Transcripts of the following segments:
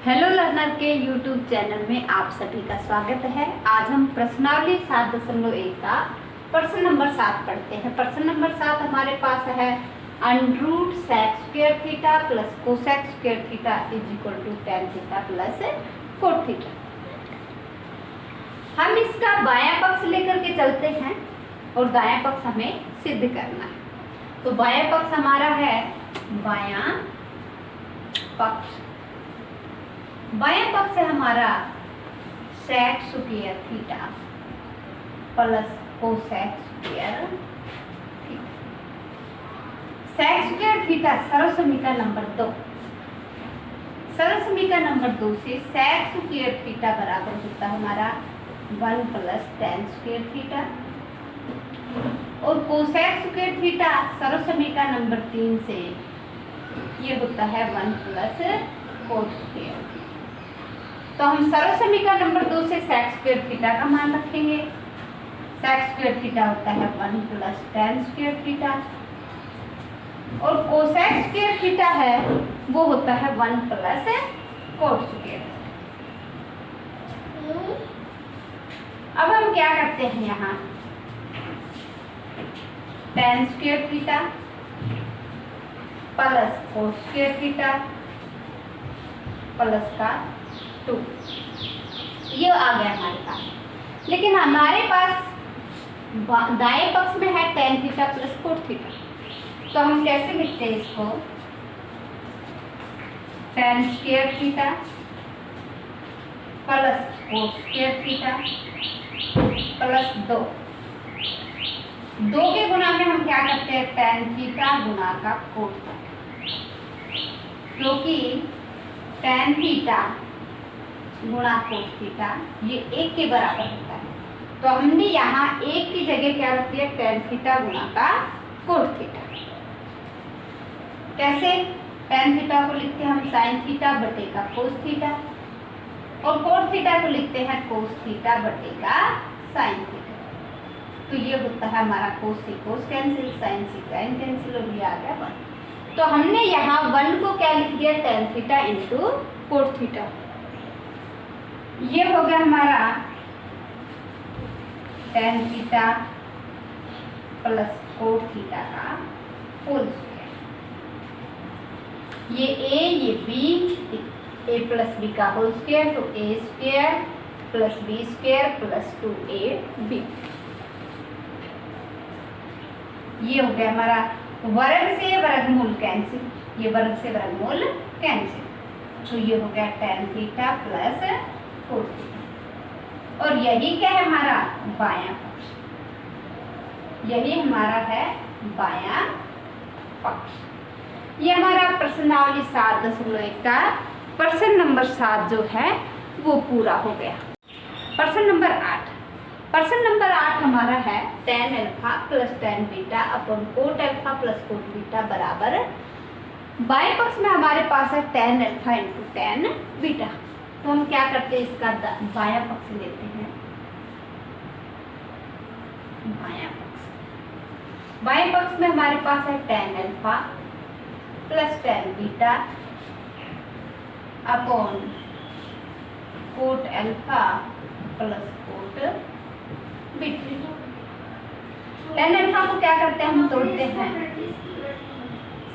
Hello learner के YouTube channel में आप सभी का स्वागत है। आज हम प्रश्नावली 7.1 का प्रश्न नंबर 7 पढ़ते हैं। प्रश्न नंबर 7 हमारे पास है under root sec square theta plus cosec square theta is equal to tan theta plus cot theta. हम इसका बायां पक्ष लेकर के चलते हैं और दायां पक्ष हमें सिद्ध करना है। तो बायां पक्ष हमारा है बायां पक्ष। बायां पक्ष है हमारा sec square theta plus cosec square theta. Sec square theta सरल समीकरण नंबर 2। सरल समीकरण नंबर 2 से सेक स्क्वायर थीटा बराबर होता है हमारा 1 प्लस टेन स्क्वायर थीटा और कोसेक स्क्वायर थीटा सरल समीकरण नंबर 3 से ये होता है 1 प्लस कोट स्क्वायर। तो हम सरल समीकरण नंबर 2 से सेक स्क्वायर थीटा का मान रखेंगे। सेक स्क्वायर थीटा होता है 1 प्लस टेन स्क्वायर थीटा और कोसेक स्क्वायर थीटा है वो होता है 1 प्लस कोट स्क्वायर। अब हम क्या करते हैं यहाँ ten square theta plus coat square theta plus का 2 ये आ गया हमारे पास। लेकिन हमारे पास दाएं पक्ष में है ten theta plus cot theta. तो हम कैसे लिखते हैं इसको ten square theta plus coat square theta plus 2 के गुणा में हम क्या करते हैं टेन थीटा गुणा का कोट थीटा, क्योंकि टेन थीटा गुणा कोट थीटा ये 1 के बराबर होता है। तो हमने यहाँ 1 की जगह क्या रख दिया टेन थीटा गुणा का कोट थीटा। कैसे टेन थीटा को लिखते हैं हम साइन थीटा बटे का कोस थीटा और कोट थीटा को लिखते हैं कोस थीटा बटे का साइन थीटा। तो ये होता है हमारा कोस से कोस कैंसिल, साइन से साइन कैंसिल और ये आ गया 1। तो हमने यहाँ 1 को क्या लिख दिया tan theta into cot theta. ये हो गया हमारा tan theta plus cot theta का होल स्क्वायर। ये ए ये बी, ए प्लस बी का होल स्क्वायर तो a square plus b square plus 2ab। ये हो गया हमारा वर्ग से वर्गमूल कैंसिल, ये वर्ग से वर्गमूल कैंसिल। तो ये हो गया ten theta plus cot theta. और यही क्या है हमारा बायां पक्ष, यही हमारा है बायां पक्ष। ये हमारा प्रश्नावली 7.1 का प्रश्न नंबर 7 जो है वो पूरा हो गया। प्रश्न नंबर 8। प्रश्न नंबर 8 हमारा है tan alpha plus tan beta upon coat alpha plus coat beta बराबर। बाएं पक्ष में हमारे पास है tan alpha into tan beta. तो हम क्या करते हैं इसका बायां पक्ष लेते हैं। बाएं पक्ष में हमारे पास है tan alpha plus tan beta upon coat alpha plus coat beta. Tan alpha को क्या करते हैं हम तोड़ते हैं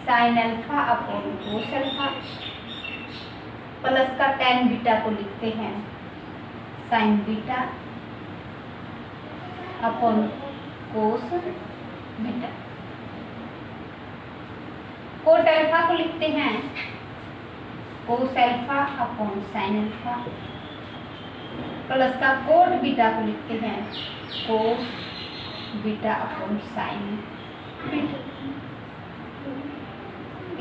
sine alpha upon cos alpha plus का टेन बीटा को लिखते हैं sign beta upon cos beta. Coat alpha को लिखते हैं cos alpha upon sine alpha plus का कोट बीटा को लिखते हैं cos beta upon sine beta.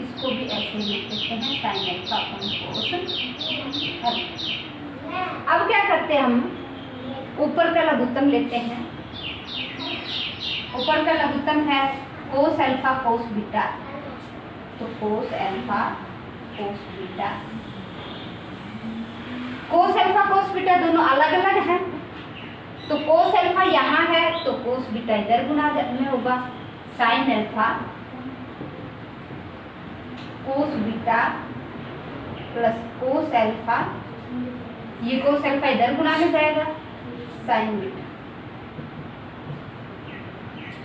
इसको भी ऐसे लिख सकते हैं sine alpha upon cos alpha. अब क्या करते हैं हम ऊपर का लघुत्तम लेते हैं। ऊपर का लघुत्तम है कोस अल्फा कोस बीटा, तो कोस अल्फा कोस बीटा। कोस अल्फा कोस बीटा दोनों अलग अलग हैं, तो कोस अल्फा यहाँ है तो कोस बीटा इधर गुना में होगा। Sine alpha cos beta plus cos alpha, ये कोस अल्फा इधर गुणा में जाएगा साइन बीटा,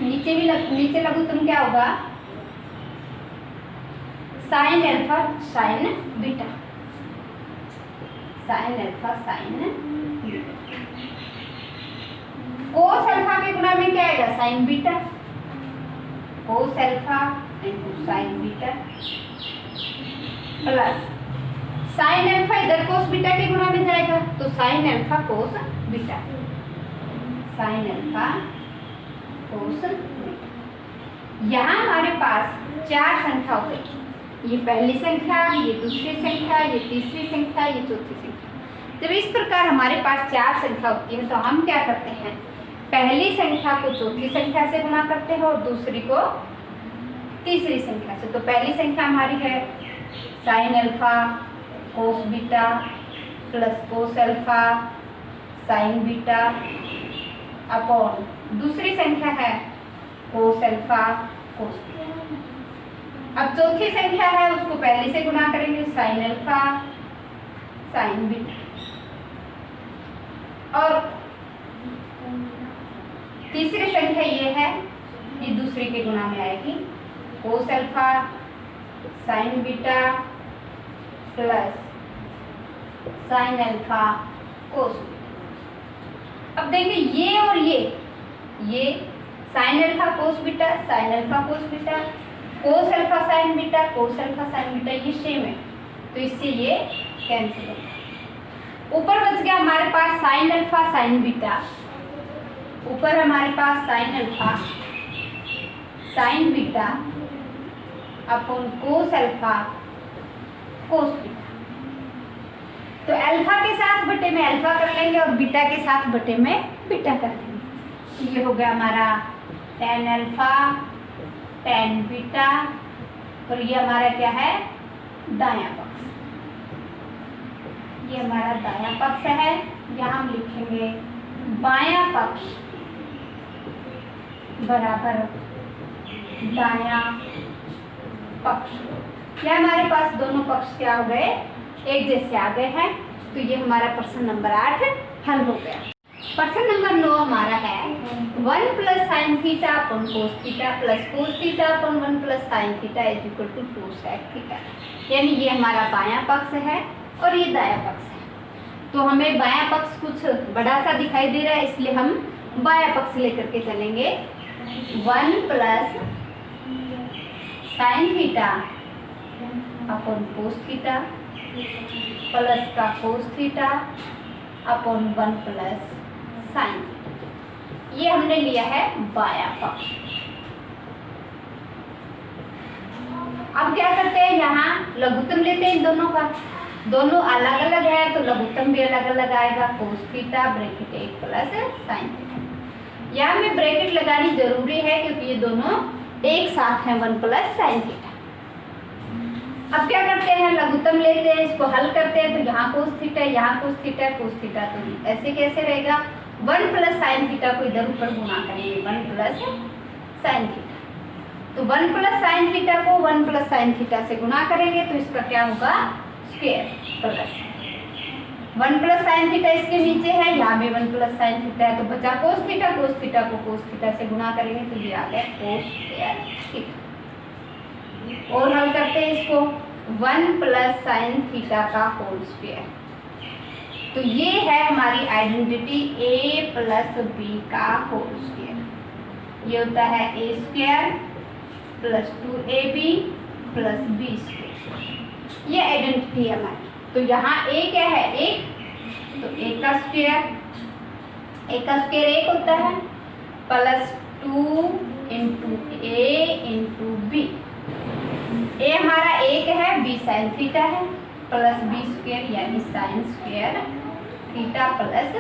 नीचे भी नीचे लघुत्तम क्या होगा sign alpha sine beta, sign alpha sine beta. Cos alpha के गुणा में क्या आएगा sign beta, cos alpha into sine beta plus sine alpha इधर कोस बीटा के गुणा में जाएगा तो sine alpha cos beta, sine alpha cos beta. यहाँ हमारे पास चार संख्या हो गई, ये पहली संख्या, ये दूसरी संख्या, ये तीसरी संख्या, ये चौथी संख्या। जब इस प्रकार हमारे पास चार संख्या होती है तो हम क्या करते हैं, पहली संख्या को चौथी संख्या से गुणा करते हैं और दूसरी को तीसरी संख्या से। तो पहली संख्या हमारी है sine alpha cos beta plus cos alpha sine beta upon दूसरी संख्या है कोस अल्फा कोस बीटा। अब चौथी संख्या है उसको पहले से गुणा करेंगे साइन अल्फा साइन बीटा, और तीसरी संख्या ये है, ये दूसरी के गुणा में आएगी cos alpha sine beta plus sine alpha cos beta. अब देखिए ये और ये sine alpha cos beta, sine alpha cos beta, cos alpha sine beta, cos alpha sine beta, ये सेम है तो इससे ये कैंसिल होगा। ऊपर बच गया हमारे पास साइन अल्फा साइन बीटा, ऊपर हमारे पास sine alpha sine beta upon cos alpha cos beta. तो अल्फा के साथ बटे में अल्फा कर लेंगे और बीटा के साथ बटे में बीटा कर लेंगे। ये हो गया हमारा tan अल्फा tan बीटा, और ये हमारा क्या है दायां पक्ष, ये हमारा दायां पक्ष है। यहाँ हम लिखेंगे बायां पक्ष बराबर दायां पक्ष। यह हमारे पास दोनों पक्ष क्या हो गए एक जैसे आ गए हैं। तो ये हमारा प्रश्न नंबर 8 हल हो गया। प्रश्न नंबर 9 हमारा है 1 plus sine theta upon cos theta plus cos theta upon 1 plus sine theta is equal to 2 sec theta. यानी ये हमारा बायां पक्ष है और ये दायां पक्ष है। तो हमें बायां पक्ष कुछ बड़ा सा दिखाई दे रहा है, इसलिए हम बायां पक्ष लेकर के चलेंगे। 1 plus sine theta upon cos theta plus का cos theta upon 1 plus sine theta, ये हमने लिया है बायां पक्ष। अब क्या करते हैं, यहाँ लघुत्तम लेते हैं इन दोनों का, दोनों अलग अलग है तो लघुत्तम भी अलग अलग आएगा। कोस theta bracket 1 plus sine theta, यहाँ में ब्रैकेट लगानी जरूरी है क्योंकि ये दोनों एक साथ हैं 1 प्लस साइन थीटा। अब क्या करते हैं, लघुत्तम लेते हैं, इसको हल करते हैं। तो यहाँ कोस थीटा, यहाँ कोस थीटा, कोस थीटा, तो ऐसे कैसे रहेगा 1 प्लस साइन थीटा को इधर ऊपर गुणा करेंगे 1 प्लस साइन थीटा। तो 1 प्लस साइन थीटा को 1 प्लस साइन थीटा से गुणा करेंगे तो इसका क्या होगा square plus 1 plus sine theta इसके नीचे है, यहाँ भी 1 प्लस साइन थीटा है तो बचा कोस थीटा, कोस थीटा को कोस थीटा से गुणा करेंगे तो ये आ गया कोस स्क्वायर थीटा। और हल करते हैं इसको 1 प्लस साइन थीटा का होल स्क्वायर। तो ये है हमारी आइडेंटिटी a प्लस बी का होल स्क्वायर। ये होता है a square plus 2ab plus b square, ये आइडेंटिटी है हमारी। तो यहाँ a क्या है 1, तो a का स्क्वायर, a का स्क्वायर 1 होता है plus 2 into a into b. A हमारा 1 है, बी साइन थीटा है प्लस बी स्क्वायर यानी sine square theta plus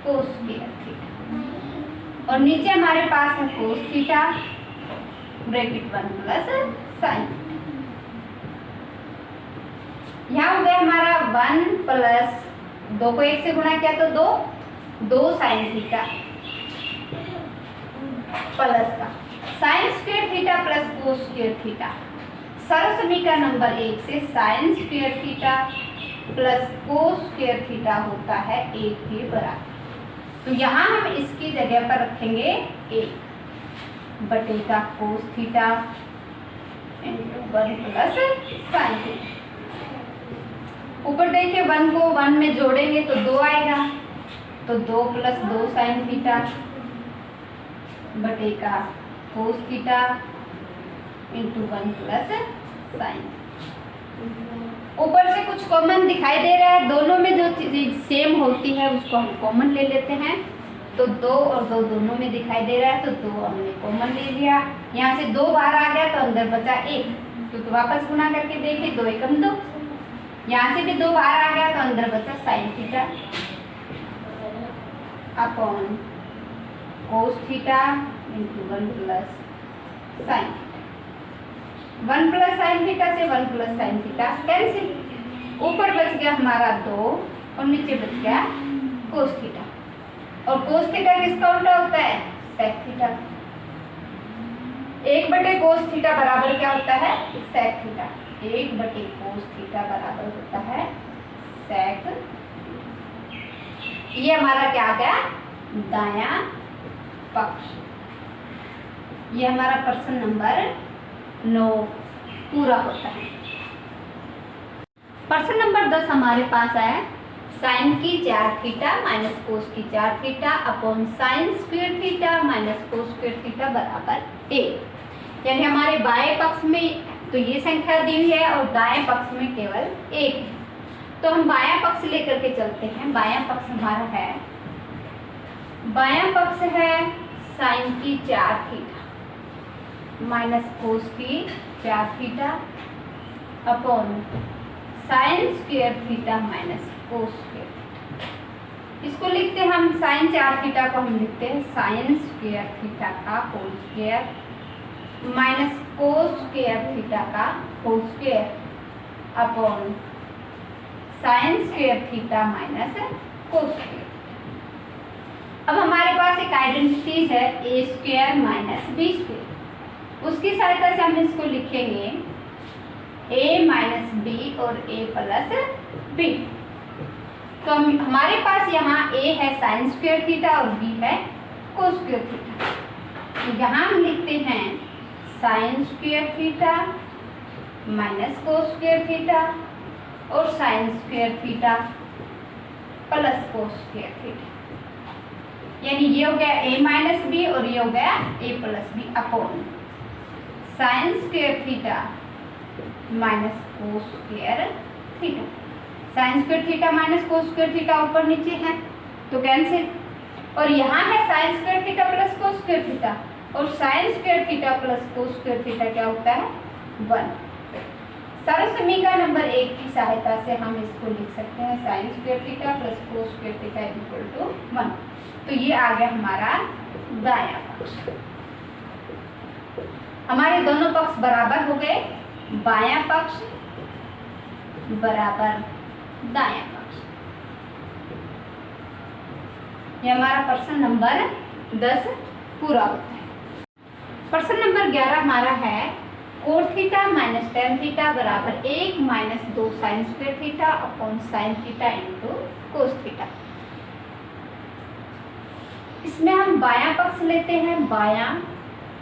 cos square theta, और नीचे हमारे पास है cos theta bracket 1 plus sine. यहाँ हो गया हमारा 1 प्लस 2 को 1 से गुणा किया तो 2 साइन थीटा प्लस का sign square theta plus cos square theta. सरल समीकरण नंबर 1 से sign square theta plus cos square theta होता है 1 के बराबर। तो यहाँ हम इसकी जगह पर रखेंगे 1 बटे का cos theta into 1 plus sine theta. ऊपर देखिए 1 को 1 में जोड़ेंगे तो 2 आएगा, तो 2 प्लस 2 साइन थीटा बटे का cos theta into 1 plus sign. ऊपर से कुछ कॉमन दिखाई दे रहा है, दोनों में जो चीज सेम होती है उसको हम कॉमन ले लेते हैं। तो 2 और 2 दोनों में दिखाई दे रहा है, तो 2 हमने कॉमन ले लिया। यहाँ से 2 बाहर आ गया तो अंदर बचा 1, तो वापस गुना करके देखें 2 एकम 2। यहाँ से भी 2 बाहर आ गया तो अंदर बचा sign theta upon cos theta into 1 plus sign. 1 plus sine theta से 1 प्लस साइन थीटा कैंसिल, ऊपर बच गया हमारा 2 और नीचे बच गया कोस थीटा। और कोस थीटा किसका उल्टा होता है? Sec theta. 1 बटे कोस थीटा बराबर क्या होता है? Sec theta. 1 बटे कोस थीटा बराबर होता है सेक। ये हमारा क्या आ गया? दायां पक्ष। ये हमारा प्रश्न नंबर 9 पूरा होता है। प्रश्न नंबर 10 हमारे पास है साइन की 4 थीटा माइनस कोस की 4 theta upon sine square theta minus cos square theta बराबर 1। यानी हमारे बाएं पक्ष में तो ये संख्या दी हुई है और दाएं पक्ष में केवल 1 है। तो हम बायां पक्ष लेकर के चलते हैं। बायां पक्ष हमारा है, बायां पक्ष है साइन की 4 थीटा माइनस कोस की 4 theta upon sine square theta minus cos square theta. इसको लिखते हैं हम साइन 4 थीटा को हम लिखते हैं साइन स्क्वायर थीटा का whole square minus cos square theta का whole square upon sine square theta minus cos square. अब हमारे पास एक आइडेंटिटी है a square minus b square, उसकी सहायता से हम इसको लिखेंगे a माइनस बी और a प्लस बी। तो हमारे पास यहाँ a है साइन स्क्वायर थीटा और b है कोस स्क्वायर थीटा। तो यहाँ हम लिखते हैं sine square theta minus cos square theta और sine square theta plus cos square theta. यानी ये हो गया a माइनस बी और ये हो गया a plus b upon sine square theta minus cos square theta. Sine square theta minus cos square theta ऊपर नीचे है तो कैंसिल, और यहाँ है sine square theta plus cos square theta, और sine square theta plus cos square theta क्या होता है? 1। सरल समीकरण नंबर 1 की सहायता से हम इसको लिख सकते हैं sine square theta plus cos square theta equal to 1। तो ये आ गया हमारा दायां पक्ष। हमारे दोनों पक्ष बराबर हो गए, बायां पक्ष बराबर दायां पक्ष। ये हमारा प्रश्न नंबर 10 पूरा होता है। प्रश्न नंबर 11 हमारा है cot theta minus tan theta बराबर 1 minus 2 sign square theta upon sine theta into cos theta. इसमें हम बायां पक्ष लेते हैं, बायां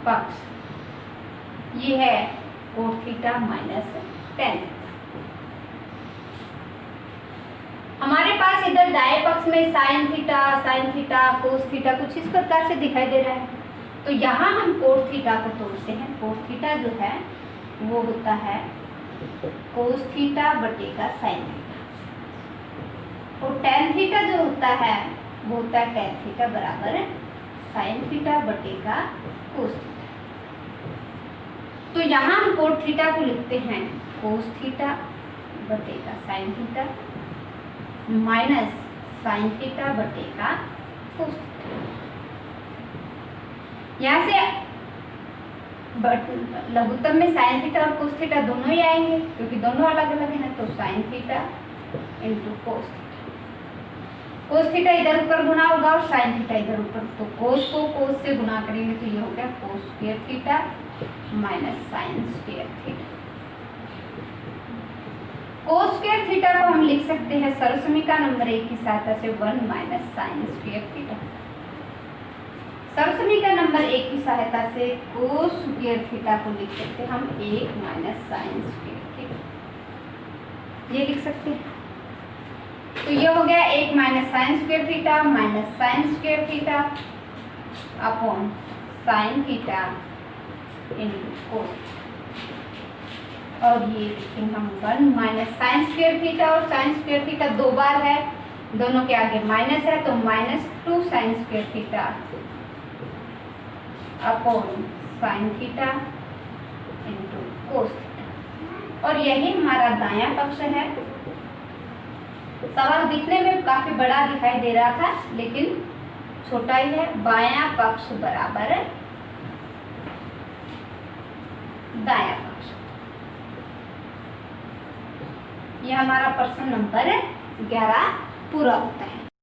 पक्ष ये है कोट थीटा माइनस टेन। हमारे पास इधर दाएं पक्ष में साइन थीटा कोस थीटा कुछ इस प्रकार से दिखाई दे रहा है। तो यहाँ हम कोट थीटा को तोड़ते हैं। कोट थीटा जो है वो होता है कोस थीटा बटे का साइन थीटा, और टेन थीटा जो होता है वो होता है टेन थीटा बराबर साइन थीटा बटे का कोस थीटा। तो यहाँ हम कोट थीटा को लिखते हैं कोस थीटा बटे का sine theta minus sine theta बटे का कोस थीटा। यहाँ से लघुत्तम में साइन थीटा और कोस थीटा दोनों ही आएंगे क्योंकि दोनों अलग अलग हैं। तो sine theta into cos theta, cos theta इधर ऊपर गुना होगा और साइन थीटा इधर ऊपर, तो कोस को कोस से गुना करेंगे तो ये हो गया कोस square theta minus sine square theta. कोस स्क्वायर थीटा को हम लिख सकते हैं सर्वसमीका नंबर 1 की सहायता से 1 माइनस साइन स्क्वायर थीटा। सर्वसमीका नंबर 1 की सहायता से कोस स्क्वायर थीटा को लिख सकते हैं हम 1 माइनस साइन स्क्वायर थीटा, ये लिख सकते हैं। तो ये हो गया 1 minus sine square theta minus sine square theta upon sine theta into कोस, और ये लिखेंगे हम 1 माइनस साइन स्क्वायर थीटा, और साइन स्क्वायर थीटा 2 बार है, दोनों के आगे माइनस है तो minus 2 sign square theta upon sine theta into cos theta, और यही हमारा दायां पक्ष है। सवाल दिखने में काफी बड़ा दिखाई दे रहा था लेकिन छोटा ही है। बायां पक्ष बराबर दायां पक्ष, यह हमारा प्रश्न नंबर 11 पूरा होता है।